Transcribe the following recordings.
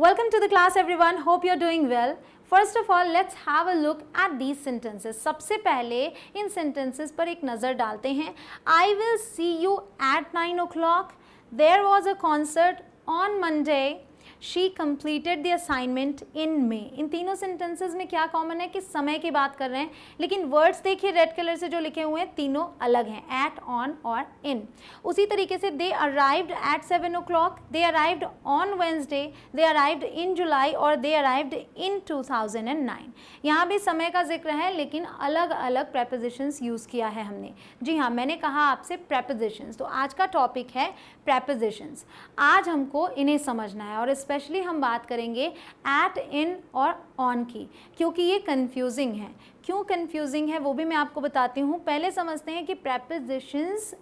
Welcome to the class everyone. Hope you're doing well. First of all, let's have a look at these sentences. सबसे पहले इन sentences पर एक नज़र डालते हैं. I will see you at 9 o'clock. There was a concert on Monday. She completed the assignment in May. इन तीनों sentences में क्या कॉमन है कि समय की बात कर रहे हैं, लेकिन वर्ड्स देखिए रेड कलर से जो लिखे हुए हैं तीनों अलग हैं, at, on और in. उसी तरीके से they arrived at 7 o'clock, they arrived on Wednesday, they arrived in July और they arrived in 2009. यहाँ भी समय का जिक्र है लेकिन अलग अलग prepositions यूज़ किया है हमने. जी हाँ, मैंने कहा आपसे prepositions, तो आज का टॉपिक है prepositions. आज हमको इन्हें समझना है और स्पेशली हम बात करेंगे at, in और on की, क्योंकि ये कंफ्यूजिंग है. क्यों कंफ्यूजिंग है वो भी मैं आपको बताती हूँ. पहले समझते हैं कि prepositions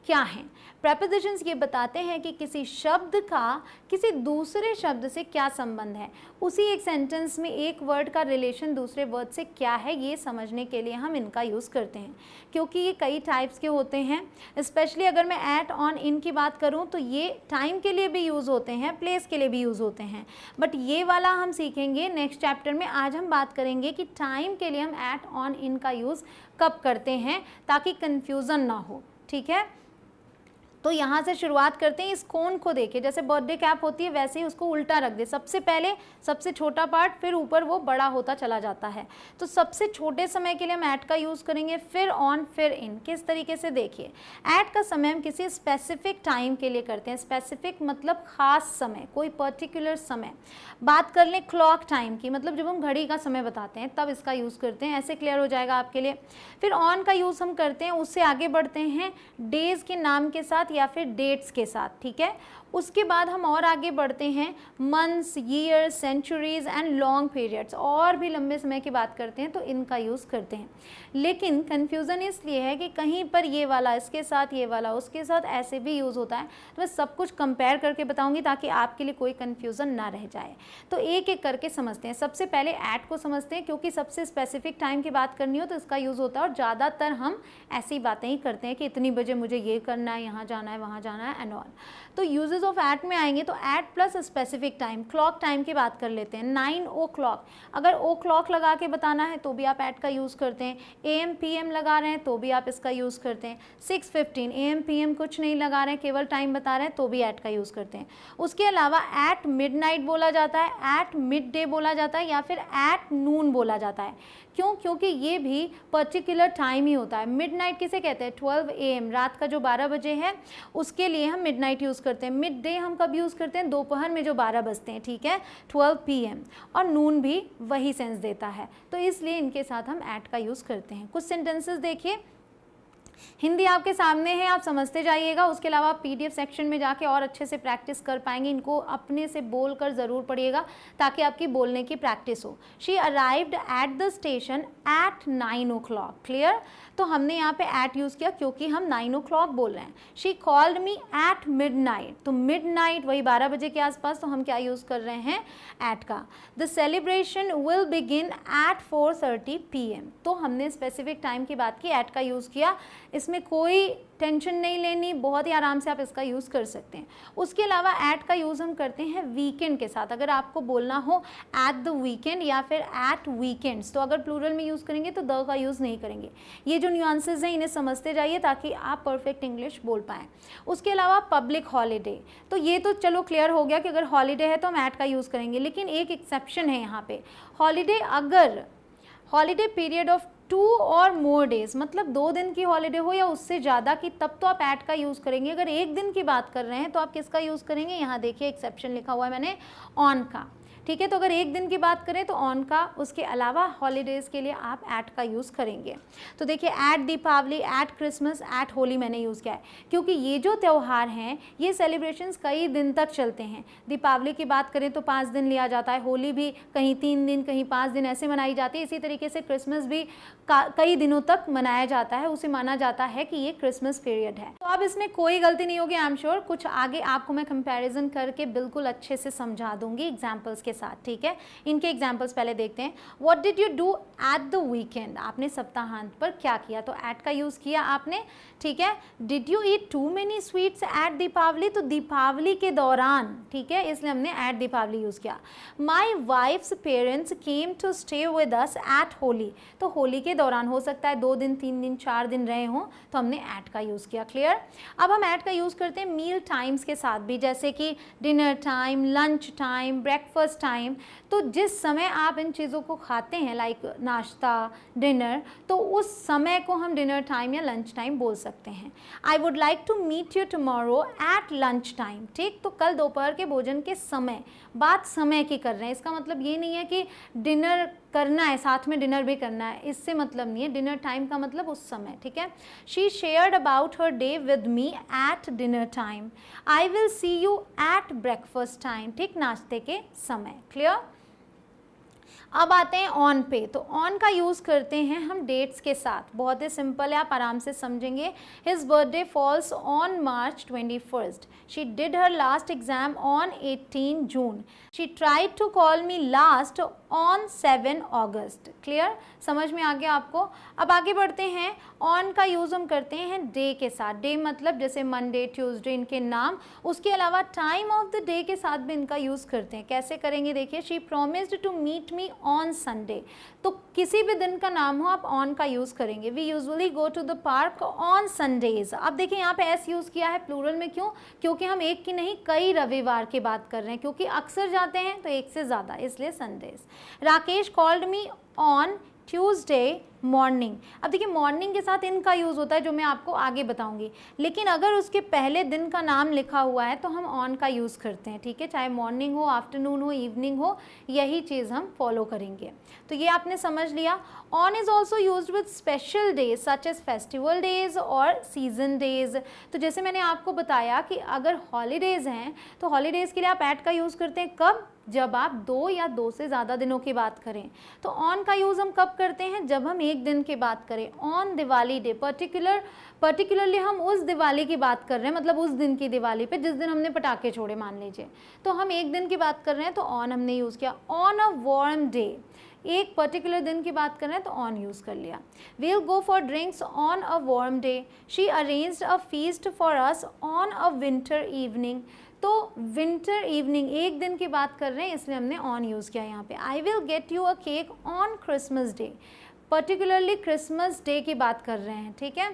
क्या हैं. prepositions ये बताते हैं कि किसी शब्द का किसी दूसरे शब्द से क्या संबंध है, उसी एक सेंटेंस में एक वर्ड का रिलेशन दूसरे वर्ड से क्या है, ये समझने के लिए हम इनका यूज़ करते हैं. क्योंकि ये कई टाइप्स के होते हैं. स्पेशली अगर मैं at, on, in की बात करूँ तो ये टाइम के लिए भी यूज़ होते हैं, प्लेस के लिए भी यूज़ होते हैं. बट ये वाला हम सीखेंगे नेक्स्ट चैप्टर में. आज हम बात करेंगे कि टाइम के लिए हम at, on, in का यूज़ कब करते हैं ताकि कन्फ्यूज़न ना हो. ठीक है, तो यहाँ से शुरुआत करते हैं. इस कोन को देखिए, जैसे बर्थडे कैप होती है वैसे ही उसको उल्टा रख दे. सबसे पहले सबसे छोटा पार्ट, फिर ऊपर वो बड़ा होता चला जाता है. तो सबसे छोटे समय के लिए हम एट का यूज़ करेंगे, फिर ऑन, फिर इन. किस तरीके से देखिए, एट का समय हम किसी स्पेसिफिक टाइम के लिए करते हैं. स्पेसिफिक मतलब ख़ास समय, कोई पर्टिकुलर समय. बात कर लें क्लॉक टाइम की, मतलब जब हम घड़ी का समय बताते हैं तब इसका यूज़ करते हैं. ऐसे क्लियर हो जाएगा आपके लिए. फिर ऑन का यूज़ हम करते हैं, उससे आगे बढ़ते हैं डेज़ के नाम के साथ या फिर डेट्स के साथ. ठीक है, उसके बाद हम और आगे बढ़ते हैं months, years, centuries and long periods, और भी लंबे समय की बात करते हैं तो इनका यूज़ करते हैं. लेकिन कन्फ्यूज़न इसलिए है कि कहीं पर ये वाला इसके साथ, ये वाला उसके साथ, ऐसे भी यूज़ होता है. तो मैं सब कुछ कंपेयर करके बताऊंगी ताकि आपके लिए कोई कन्फ्यूज़न ना रह जाए. तो एक एक करके समझते हैं. सबसे पहले ऐट को समझते हैं, क्योंकि सबसे स्पेसिफिक टाइम की बात करनी हो तो इसका यूज़ होता है और ज़्यादातर हम ऐसी बातें ही करते हैं कि इतनी बजे मुझे ये करना है, यहाँ जाना है, वहाँ जाना है एंड ऑल. तो यूजेस ऑफ एट में आएंगे तो at plus specific time. Clock time की बात कर लेते हैं. 9 o'clock, अगर ओ क्लॉक लगा के बताना है तो भी आप एट का यूज़ करते हैं. AM PM लगा रहे हैं तो भी आप इसका यूज़ करते हैं. 6:15 AM PM कुछ नहीं लगा रहे हैं, केवल टाइम बता रहे हैं तो भी एट का यूज़ करते हैं. उसके अलावा एट मिडनाइट बोला जाता है, एट मिड डे बोला जाता है या फिर एट नून बोला जाता है. क्यों? क्योंकि ये भी पर्टिकुलर टाइम ही होता है. मिडनाइट किसे कहते हैं? 12 AM, रात का जो 12 बजे है उसके लिए हम मिडनाइट यूज़ करते हैं. मिड डे हम कब यूज़ करते हैं? दोपहर में जो 12 बजते हैं. ठीक है, 12 PM. और नून भी वही सेंस देता है, तो इसलिए इनके साथ हम एट का यूज़ करते हैं. कुछ सेंटेंसेस देखिए, हिंदी आपके सामने है, आप समझते जाइएगा. उसके अलावा आप PDF सेक्शन में जाके और अच्छे से प्रैक्टिस कर पाएंगे. इनको अपने से बोल कर ज़रूर पढ़िएगा ताकि आपकी बोलने की प्रैक्टिस हो. She arrived at the station at 9 o'clock. Clear? तो हमने यहाँ पे एट यूज़ किया क्योंकि हम 9 o'clock बोल रहे हैं. She called me at midnight, तो मिडनाइट वही 12 बजे के आसपास, तो हम क्या यूज़ कर रहे हैं? एट का. The celebration will begin eight 4:30 PM, तो हमने स्पेसिफिक टाइम की बात की, एट का यूज़ किया. इसमें कोई टेंशन नहीं लेनी, बहुत ही आराम से आप इसका यूज़ कर सकते हैं. उसके अलावा एट का यूज़ हम करते हैं वीकेंड के साथ. अगर आपको बोलना हो एट द वीकेंड या फिर एट वीकेंड्स, तो अगर प्लूरल में यूज़ करेंगे तो द का यूज़ नहीं करेंगे. ये जो न्यूआंसेस हैं इन्हें समझते जाइए ताकि आप परफेक्ट इंग्लिश बोल पाएँ. उसके अलावा पब्लिक हॉलीडे, तो ये तो चलो क्लियर हो गया कि अगर हॉलीडे है तो हम एट का यूज़ करेंगे. लेकिन एक एक्सेप्शन है यहाँ पे. हॉलीडे, अगर हॉलीडे पीरियड ऑफ 2 और मोर डेज, मतलब 2 दिन की हॉलीडे हो या उससे ज़्यादा की, तब तो आप एट का यूज़ करेंगे. अगर 1 दिन की बात कर रहे हैं तो आप किसका यूज़ करेंगे? यहाँ देखिए एक्सेप्शन लिखा हुआ है मैंने, ऑन का. ठीक है, तो अगर 1 दिन की बात करें तो ऑन का. उसके अलावा हॉलीडेज़ के लिए आप एट का यूज़ करेंगे. तो देखिए, at Deepavali, at Christmas, at Holi मैंने यूज़ किया है क्योंकि ये जो त्यौहार हैं ये सेलिब्रेशंस कई दिन तक चलते हैं. दीपावली की बात करें तो 5 दिन लिया जाता है, होली भी कहीं 3 दिन, कहीं 5 दिन ऐसे मनाई जाती है. इसी तरीके से क्रिसमस भी कई दिनों तक मनाया जाता है, उसे माना जाता है कि ये क्रिसमस पीरियड है। तो अब इसमें कोई गलती नहीं होगी, आई एम श्योर। कुछ आगे आपको मैं कंपैरिजन करके बिल्कुल अच्छे से समझा दूंगी एग्जाम्पल्स के साथ, ठीक है। इनके एग्जाम्पल्स पहले देखते हैं। What did you do at the weekend, आपने सप्ताहांत पर क्या किया, तो एट का यूज़ किया आपने, ठीक है। Did you eat too many sweets at Deepavali, तो दीपावली के दौरान, ठीक है, इसलिए हमने एट दीपावली यूज़ किया। My wife's parents came to stay with us at Holi, तो होली के दौरान, हो सकता है 2 दिन 3 दिन 4 दिन रहे हों, तो हमने एट का यूज़ किया। क्लियर। अब हम एट का यूज़ करते हैं मील टाइम्स के साथ भी, जैसे कि dinner time, lunch time, breakfast time. तो जिस समय आप इन चीज़ों को खाते हैं, लाइक नाश्ता, डिनर, तो उस समय को हम डिनर टाइम या लंच टाइम बोल सकते हैं। I would like to meet you tomorrow at lunch time, ठीक। तो कल दोपहर के भोजन के समय, बात समय की कर रहे हैं, इसका मतलब ये नहीं है कि डिनर करना है साथ में डिनर भी करना है, इससे मतलब नहीं है। डिनर टाइम का मतलब उस समय, ठीक है। She shared about her day with me at dinner time. I will see you at breakfast time, ठीक, नाश्ते के समय। क्लियर। अब आते हैं ऑन पे। तो ऑन का यूज़ करते हैं हम डेट्स के साथ, बहुत ही सिंपल है, आप आराम से समझेंगे। His birthday falls on March 21st। She did her last exam on 18 June. She tried to call me last on 7 August. Clear, समझ में आ गया आपको। अब आगे बढ़ते हैं। ऑन का यूज़ हम करते हैं डे के साथ। डे मतलब जैसे मंडे, ट्यूसडे, इनके नाम। उसके अलावा टाइम ऑफ द डे के साथ भी इनका यूज़ करते हैं। कैसे करेंगे, देखिए। She promised to meet me on Sunday. तो किसी भी दिन का नाम हो, आप ऑन का यूज़ करेंगे। We usually go to the park on Sundays. अब देखिए यहाँ पे एस यूज़ किया है प्लूरल में, क्यों? क्योंकि हम एक की नहीं कई रविवार की बात कर रहे हैं, क्योंकि अक्सर जाते हैं तो एक से ज़्यादा, इसलिए Sundays. Rakesh called me on Tuesday morning. अब देखिए मॉर्निंग के साथ इनका यूज़ होता है, जो मैं आपको आगे बताऊंगी। लेकिन अगर उसके पहले दिन का नाम लिखा हुआ है तो हम ऑन का यूज़ करते हैं, ठीक है। चाहे मॉर्निंग हो, आफ्टरनून हो, इवनिंग हो, यही चीज़ हम फॉलो करेंगे। तो ये आपने समझ लिया। On is also use with special days such as festival days और सीजन डेज। तो जैसे मैंने आपको बताया कि अगर हॉलीडेज़ हैं तो हॉलीडेज़ के लिए आप एट का यूज़ करते हैं, कब? जब आप 2 या 2 से ज़्यादा दिनों की बात करें। तो ऑन का यूज़ हम कब करते हैं? जब हम एक दिन की बात करें। ऑन दिवाली डे, पर्टिकुलरली हम उस दिवाली की बात कर रहे हैं, मतलब उस दिन की दिवाली पे जिस दिन हमने पटाखे छोड़े, मान लीजिए, तो हम एक दिन की बात कर रहे हैं तो ऑन हमने यूज़ किया। ऑन अ वार्म डे, एक पर्टिकुलर दिन की बात कर रहे हैं तो ऑन यूज़ कर लिया। We'll go for drinks on a warm day. She arranged a feast for us on a winter evening. तो विंटर इवनिंग, एक दिन की बात कर रहे हैं, इसलिए हमने ऑन यूज़ किया यहाँ पे। I will get you a cake on Christmas day, particularly Christmas day की बात कर रहे हैं, ठीक है।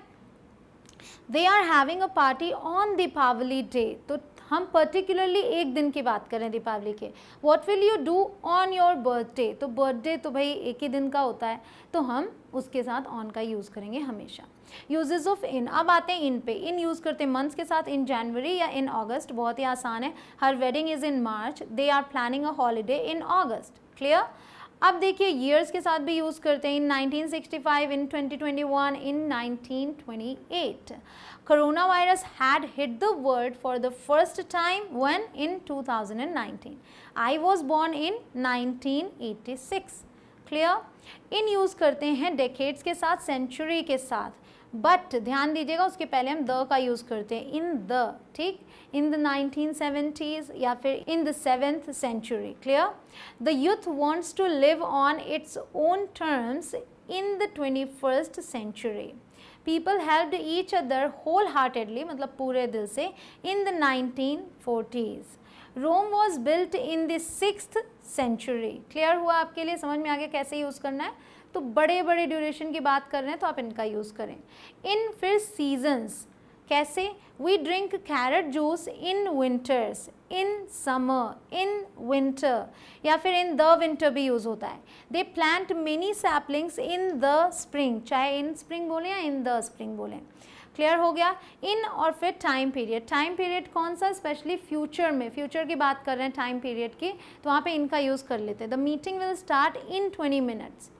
They are having a party on Deepavali day, तो हम पर्टिकुलरली एक दिन की बात करें दीपावली के। What will you do on your birthday, तो बर्थडे तो भाई एक ही दिन का होता है, तो हम उसके साथ ऑन का यूज़ करेंगे हमेशा। यूजेस ऑफ इन। अब आते हैं इन पे। इन यूज़ करते हैं मंथ्स के साथ, इन जनवरी या इन अगस्त, बहुत ही आसान है। Her wedding is in March, they are planning a holiday in August. Clear. अब देखिए ईयर्स के साथ भी यूज़ करते हैं। In 1965, in 2021, in 1928। Corona virus had hit the world for the first time when? In 2019। I was born in 1986। Clear. In use करते हैं decades के साथ, सेंचुरी के साथ, बट ध्यान दीजिएगा उसके पहले हम द का यूज़ करते हैं, इन द, ठीक। इन द 1970s या फिर in the 7th century। Clear. The youth wants to live on its own terms in the 21st century। People helped each other whole heartedly, मतलब पूरे दिल से, in the 1940s। Rome was built in the 6th century। Clear हुआ आपके लिए, समझ में आ गया कैसे यूज़ करना है। तो बड़े बड़े ड्यूरेशन की बात कर रहे हैं तो आप इनका यूज़ करें। इन फिर सीजन्स, कैसे? We drink carrot juice in winters, in summer, in winter, या फिर इन द विंटर भी यूज़ होता है। They plant many saplings in the spring, चाहे इन स्प्रिंग बोलें या इन द स्प्रिंग बोलें। क्लियर हो गया। इन और फिर टाइम पीरियड। टाइम पीरियड कौन सा? स्पेशली फ्यूचर में, फ्यूचर की बात कर रहे हैं टाइम पीरियड की, तो वहाँ पे इनका यूज़ कर लेते हैं। The meeting will start in 20 minutes।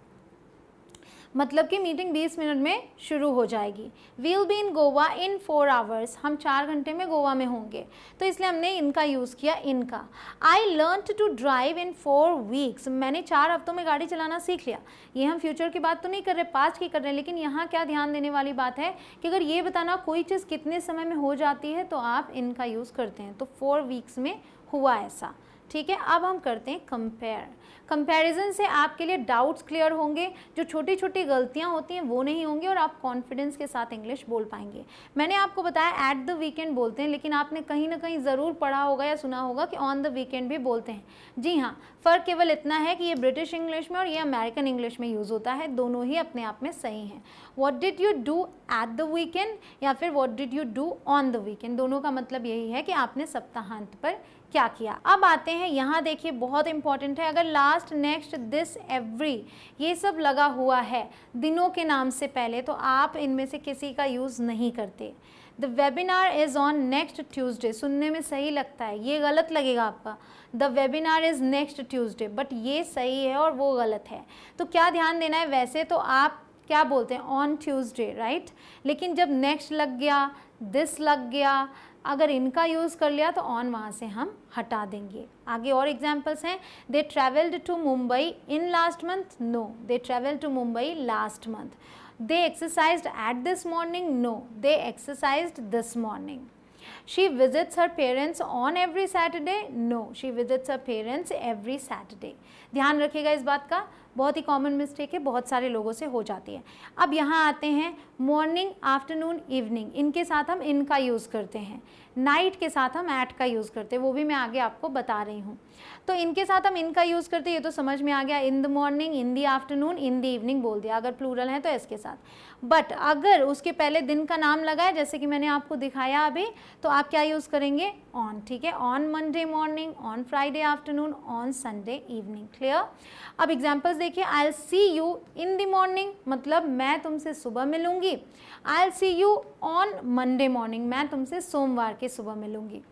मतलब कि मीटिंग 20 मिनट में शुरू हो जाएगी। We'll be in Goa in 4 hours, हम 4 घंटे में गोवा में होंगे, तो इसलिए हमने इनका यूज़ किया इनका। I learn to drive in 4 weeks, मैंने 4 हफ्तों में गाड़ी चलाना सीख लिया। ये हम फ्यूचर की बात तो नहीं कर रहे, पास्ट की कर रहे हैं, लेकिन यहाँ क्या ध्यान देने वाली बात है कि अगर ये बताना कोई चीज़ कितने समय में हो जाती है तो आप इनका यूज़ करते हैं। तो 4 वीक्स में हुआ ऐसा, ठीक है। अब हम करते हैं कंपेयर। कंपैरिजन से आपके लिए डाउट्स क्लियर होंगे, जो छोटी छोटी गलतियां होती हैं वो नहीं होंगी, और आप कॉन्फिडेंस के साथ इंग्लिश बोल पाएंगे। मैंने आपको बताया एट द वीकेंड बोलते हैं, लेकिन आपने कहीं ना कहीं ज़रूर पढ़ा होगा या सुना होगा कि ऑन द वीकेंड भी बोलते हैं। जी हाँ, फ़र्क केवल इतना है कि ये ब्रिटिश इंग्लिश में और ये अमेरिकन इंग्लिश में यूज़ होता है, दोनों ही अपने आप में सही हैं। What did you do at the weekend या फिर what did you do on the weekend, दोनों का मतलब यही है कि आपने सप्ताहांत पर क्या किया। अब आते हैं यहाँ, देखिए बहुत इंपॉर्टेंट है, अगर लास्ट, नेक्स्ट, दिस, एवरी ये सब लगा हुआ है दिनों के नाम से पहले, तो आप इनमें से किसी का यूज़ नहीं करते। The webinar is on next Tuesday, सुनने में सही लगता है, ये गलत लगेगा आपका। The webinar is next Tuesday, but ये सही है और वो गलत है। तो क्या ध्यान देना है, वैसे तो आप क्या बोलते हैं ऑन ट्यूसडे, राइट, लेकिन जब नेक्स्ट लग गया, दिस लग गया, अगर इनका यूज़ कर लिया तो ऑन वहाँ से हम हटा देंगे। आगे और एग्जाम्पल्स हैं, they travelled to Mumbai in last month, no, they travelled to Mumbai last month. They exercised at this morning, no, they exercised this morning. She visits her parents on every Saturday, no, she visits her parents every Saturday। ध्यान रखिएगा इस बात का, बहुत ही common mistake है, बहुत सारे लोगों से हो जाती है। अब यहाँ आते हैं मॉर्निंग, आफ्टरनून, इवनिंग, इनके साथ हम इनका यूज़ करते हैं। नाइट के साथ हम एट का यूज़ करते हैं, वो भी मैं आगे आपको बता रही हूँ। तो इनके साथ हम इनका यूज़ करते हैं, ये तो समझ में आ गया, in the morning, in the afternoon, in the evening बोल दिया, अगर प्लूरल है तो इसके साथ। बट अगर उसके पहले दिन का नाम लगा है, जैसे कि मैंने आपको दिखाया अभी, तो आप क्या यूज़ करेंगे, ऑन, ठीक है। On Monday morning, on Friday afternoon, on Sunday evening. Clear. अब एग्जाम्पल्स देखिए, आई will see you in the morning, मतलब मैं तुमसे सुबह मिलूंगी। आई will see you on Monday morning, मैं तुमसे सोमवार के सुबह मिलूंगी।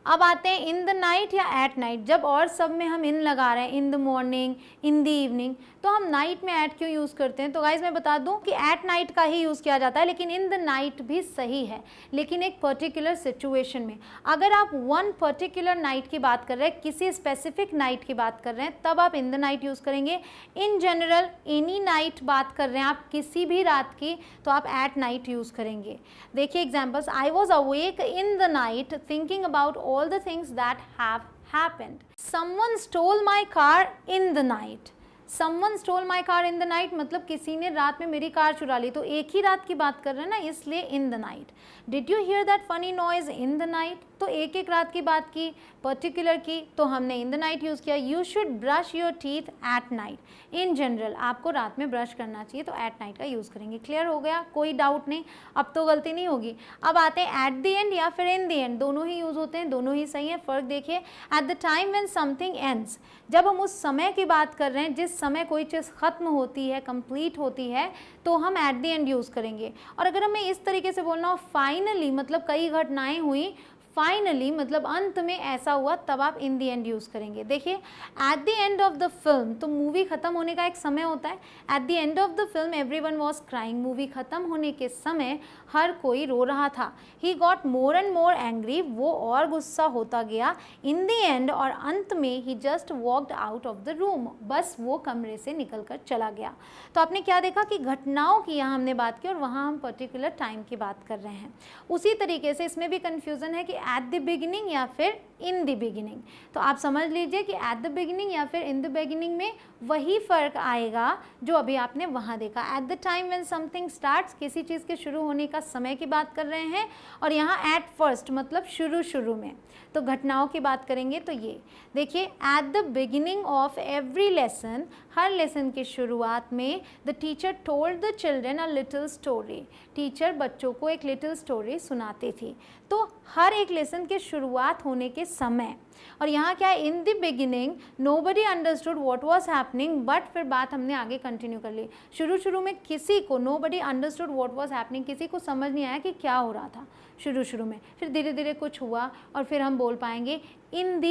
अब आते हैं इन द नाइट या एट नाइट, जब और सब में हम इन लगा रहे हैं, in the morning, in the evening, तो हम नाइट में एट क्यों यूज़ करते हैं। तो गाइज मैं बता दूं कि एट नाइट का ही यूज़ किया जाता है, लेकिन इन द नाइट भी सही है, लेकिन एक पर्टिकुलर सिचुएशन में। अगर आप वन पर्टिकुलर नाइट की बात कर रहे हैं, किसी स्पेसिफिक नाइट की बात कर रहे हैं, तब आप इन द नाइट यूज़ करेंगे। इन जनरल एनी नाइट बात कर रहे हैं आप, किसी भी रात की, तो आप एट नाइट यूज़ करेंगे। देखिए examples, I was awake in the night thinking about all the things that have happened. Someone stole my car in the night. Someone stole my car in the night मतलब किसी ने रात में मेरी car चुरा ली, तो एक ही रात की बात कर रहे हैं ना, इसलिए in the night. Did you hear that funny noise in the night? तो एक एक रात की बात की, पर्टिकुलर की, तो हमने in the night यूज़ किया। You should brush your teeth at night. In general आपको रात में ब्रश करना चाहिए, तो at night का यूज़ करेंगे। क्लियर हो गया, कोई डाउट नहीं, अब तो गलती नहीं होगी। अब आते हैं at the end या फिर in the end, दोनों ही यूज़ होते हैं, दोनों ही सही है। फ़र्क देखिए, at the time when something ends, जब हम उस समय की बात कर रहे हैं, जिस समय कोई चीज़ ख़त्म होती है, कंप्लीट होती है, तो हम at the end यूज़ करेंगे। और अगर हमें इस तरीके से बोलना हो, फाइनली मतलब कई घटनाएं हुई, फाइनली मतलब अंत में ऐसा हुआ, तब आप इन दी एंड यूज़ करेंगे। देखिए at the end of the film, तो मूवी ख़त्म होने का एक समय होता है। At the end of the film everyone was crying, movie ख़त्म होने के समय हर कोई रो रहा था। He got more and more angry, वो और गुस्सा होता गया। इन द एंड, और अंत में, he just walked out of the room, बस वो कमरे से निकल कर चला गया। तो आपने क्या देखा कि घटनाओं की यहाँ हमने बात की और वहाँ हम पर्टिकुलर टाइम की बात कर रहे हैं। उसी तरीके से इसमें भी कन्फ्यूज़न है कि एट द बिगिनिंग या फिर इन द बिगिनिंग, तो आप समझ लीजिए कि एट द बिगिनिंग या फिर इन द बिगिनिंग में वही फ़र्क आएगा जो अभी आपने वहाँ देखा। At the time when something starts, किसी चीज़ के शुरू होने का समय की बात कर रहे हैं, और यहाँ एट फर्स्ट मतलब शुरू में, तो घटनाओं की बात करेंगे। तो ये देखिए, at the beginning of every lesson, her lesson की शुरुआत में, the teacher told the children a little story, teacher बच्चों को एक लिटिल स्टोरी सुनाती थी। तो हर एक लेसन के शुरुआत होने के समय, और यहाँ क्या है, in the beginning nobody understood what was happening, but फिर बात हमने आगे कंटिन्यू कर ली। शुरू में किसी को, nobody understood what was happening, किसी को समझ नहीं आया कि क्या हो रहा था शुरू में, फिर धीरे धीरे कुछ हुआ, और फिर हम बोल पाएंगे इन द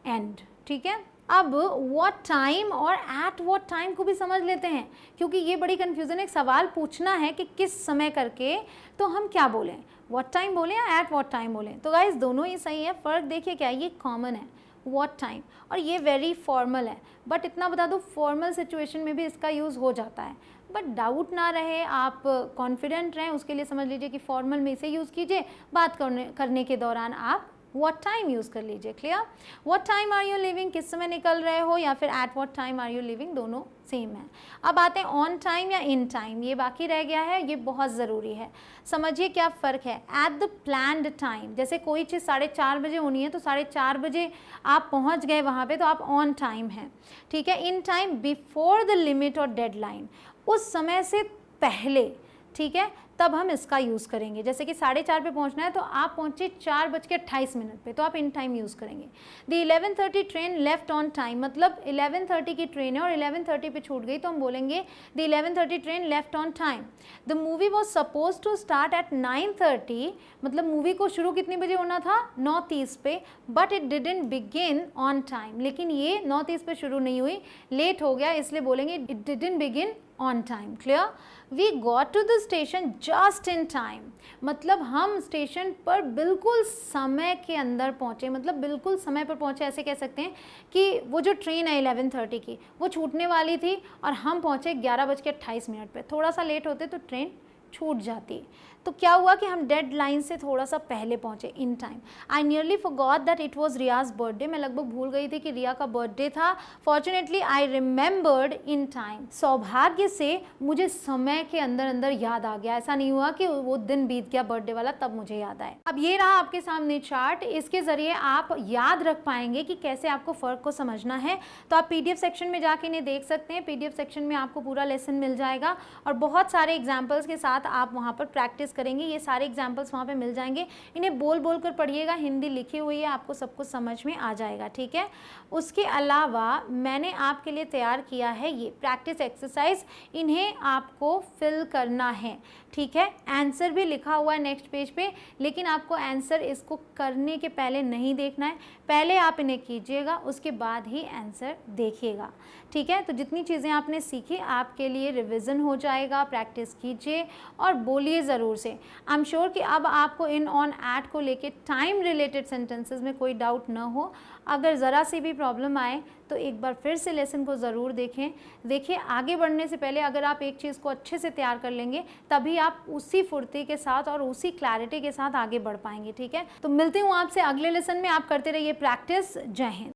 एंड। ठीक है, अब व्हाट टाइम और एट व्हाट टाइम को भी समझ लेते हैं, क्योंकि ये बड़ी कन्फ्यूज़न है। एक सवाल पूछना है कि किस समय करके, तो हम क्या बोलें, व्हाट टाइम बोलें या एट व्हाट टाइम बोलें। तो गाइस दोनों ही सही है। फ़र्क देखिए क्या है, ये कॉमन है व्हाट टाइम और ये वेरी फॉर्मल है। बट इतना बता दो, फॉर्मल सिचुएशन में भी इसका यूज़ हो जाता है। बट डाउट ना रहे, आप कॉन्फिडेंट रहें, उसके लिए समझ लीजिए कि फॉर्मल में इसे यूज़ कीजिए, बात करने के दौरान आप व्हाट टाइम यूज़ कर लीजिए। Clear? What time are you leaving, किस समय निकल रहे हो, या फिर at what time are you leaving, दोनों सेम है। अब आते हैं ऑन टाइम या इन टाइम, ये बाकी रह गया है, ये बहुत ज़रूरी है। समझिए क्या फ़र्क है। एट द प्लान्ड टाइम, जैसे कोई चीज़ 4:30 बजे होनी है तो 4:30 बजे आप पहुंच गए वहाँ पे, तो आप ऑन टाइम हैं। ठीक है। In time before the limit और डेडलाइन, उस समय से पहले, ठीक है, तब हम इसका यूज़ करेंगे। जैसे कि 4:30 पे पहुंचना है तो आप पहुंचे 4:28 पे, तो आप इन टाइम यूज़ करेंगे। The 11:30 train left on time, मतलब 11:30 की ट्रेन है और 11:30 पे छूट गई, तो हम बोलेंगे the 11:30 train left on time. The movie was suppose to start at 9:30, मतलब मूवी को शुरू कितने बजे होना था, 9:30 पे, but it didn't begin on time, लेकिन ये 9:30 पे शुरू नहीं हुई, लेट हो गया, इसलिए बोलेंगे it didn't begin on time. Clear? We got to the station just in time, मतलब हम स्टेशन पर बिल्कुल समय के अंदर पहुँचे, मतलब बिल्कुल समय पर पहुँचे। ऐसे कह सकते हैं कि वो जो ट्रेन है 11:30 की, वो छूटने वाली थी और हम पहुँचे 11:28 पे। थोड़ा सा लेट होते तो ट्रेन छूट जाती। तो क्या हुआ कि हम डेड लाइन से थोड़ा सा पहले पहुंचे, in time. I nearly forgot that it was Riya's birthday, मैं लगभग भूल गई थी कि रिया का बर्थडे था। Fortunately I remembered in time, सौभाग्य से मुझे समय के अंदर अंदर याद आ गया। ऐसा नहीं हुआ कि वो दिन बीत गया बर्थडे वाला तब मुझे याद आए। अब ये रहा आपके सामने चार्ट, इसके ज़रिए आप याद रख पाएंगे कि कैसे आपको फ़र्क को समझना है। तो आप PDF सेक्शन में जाके इन्हें देख सकते हैं। PDF सेक्शन में आपको पूरा लेसन मिल जाएगा और बहुत सारे एग्जाम्पल्स के साथ आप वहाँ पर प्रैक्टिस करेंगे। ये सारे एग्जाम्पल्स वहाँ पे मिल जाएंगे, इन्हें बोल बोल कर पढ़िएगा, हिंदी लिखी हुई है, आपको सब कुछ समझ में आ जाएगा। ठीक है। उसके अलावा मैंने आपके लिए तैयार किया है ये प्रैक्टिस एक्सरसाइज, इन्हें आपको फिल करना है। ठीक है। आंसर भी लिखा हुआ है नेक्स्ट पेज पे, लेकिन आपको आंसर इसको करने के पहले नहीं देखना है, पहले आप इन्हें कीजिएगा, उसके बाद ही आंसर देखिएगा। ठीक है। तो जितनी चीज़ें आपने सीखी आपके लिए रिवीजन हो जाएगा, प्रैक्टिस कीजिए और बोलिए ज़रूर से। आई एम श्योर कि अब आपको इन ऑन एट को लेके टाइम रिलेटेड सेंटेंसेस में कोई डाउट ना हो। अगर ज़रा सी भी प्रॉब्लम आए तो एक बार फिर से लेसन को ज़रूर देखें। देखिए, आगे बढ़ने से पहले अगर आप एक चीज़ को अच्छे से तैयार कर लेंगे तभी आप उसी फुर्ती के साथ और उसी क्लैरिटी के साथ आगे बढ़ पाएंगे। ठीक है। तो मिलती हूँ आपसे अगले लेसन में, आप करते रहिए प्रैक्टिस। जय हिंद।